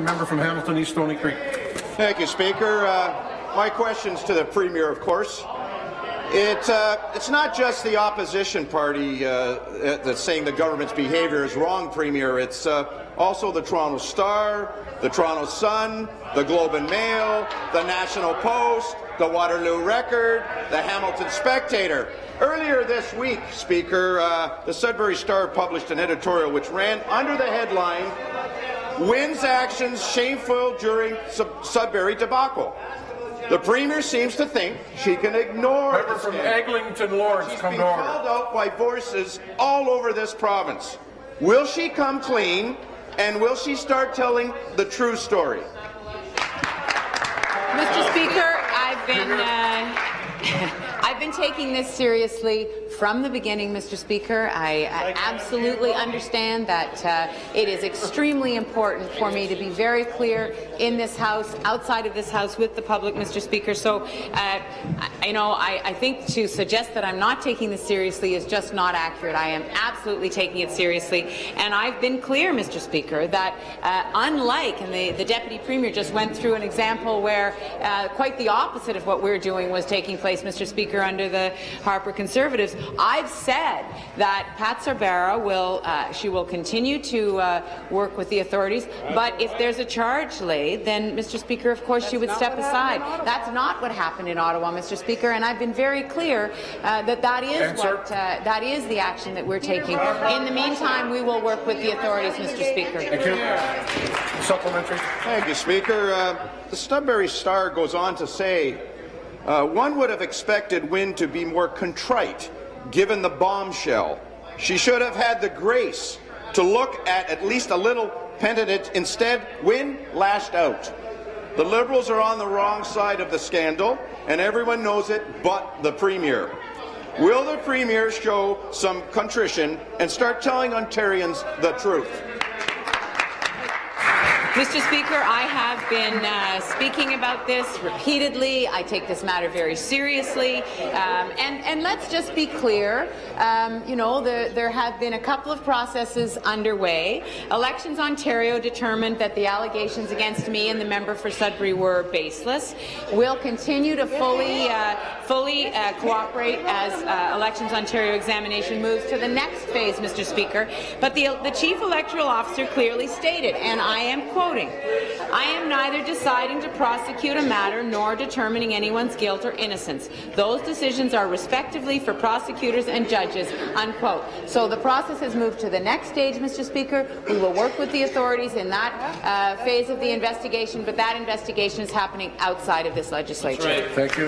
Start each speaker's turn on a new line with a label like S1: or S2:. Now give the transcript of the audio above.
S1: member from Hamilton East Stony Creek.
S2: Thank you, Speaker. My question's to the Premier, of course. It's not just the opposition party that's saying the government's behaviour is wrong, Premier. It's also the Toronto Star, the Toronto Sun, the Globe and Mail, the National Post, the Waterloo Record, the Hamilton Spectator. Earlier this week, Speaker, the Sudbury Star published an editorial which ran under the headline, "Wynn's actions shameful during Sudbury debacle." The Premier seems to think she can ignore
S1: Member from Eglinton Lords,
S2: She's
S1: come
S2: been
S1: to order.
S2: called out by voices all over this province. Will she come clean, and will she start telling the true story?
S3: Mr. Speaker, I've been taking this seriously from the beginning, Mr. Speaker. I absolutely understand that it is extremely important for me to be very clear in this House, outside of this House, with the public, Mr. Speaker. So, I think to suggest that I'm not taking this seriously is just not accurate. I am absolutely taking it seriously, and I've been clear, Mr. Speaker, that unlike, and the Deputy Premier just went through an example where quite the opposite of what we're doing was taking place, Mr. Speaker, under the Harper Conservatives. I've said that Pat Sarbera will continue to work with the authorities, but if there's a charge laid, then, Mr. Speaker, of course she would step aside. That's not what happened in Ottawa, Mr. Speaker, and I've been very clear that is the action that we're taking. In the meantime, we will work with the authorities, Mr. Speaker.
S1: Thank you. Supplementary.
S2: Thank you, Speaker. The Sudbury Star goes on to say, one would have expected Wynne to be more contrite, given the bombshell. She should have had the grace to look at least a little penitent. Instead, Wynne lashed out. The Liberals are on the wrong side of the scandal, and everyone knows it but the Premier. Will the Premier show some contrition and start telling Ontarians the truth?
S3: Mr. Speaker, I have been speaking about this repeatedly. I take this matter very seriously. And let's just be clear, there have been a couple of processes underway. Elections Ontario determined that the allegations against me and the member for Sudbury were baseless. We'll continue to fully cooperate as Elections Ontario examination moves to the next phase, Mr. Speaker. But the Chief Electoral Officer clearly stated, and I am quoting, "I am neither deciding to prosecute a matter nor determining anyone's guilt or innocence. Those decisions are respectively for prosecutors and judges," unquote. So the process has moved to the next stage, Mr. Speaker. We will work with the authorities in that phase of the investigation, but that investigation is happening outside of this legislature.
S1: Thank you.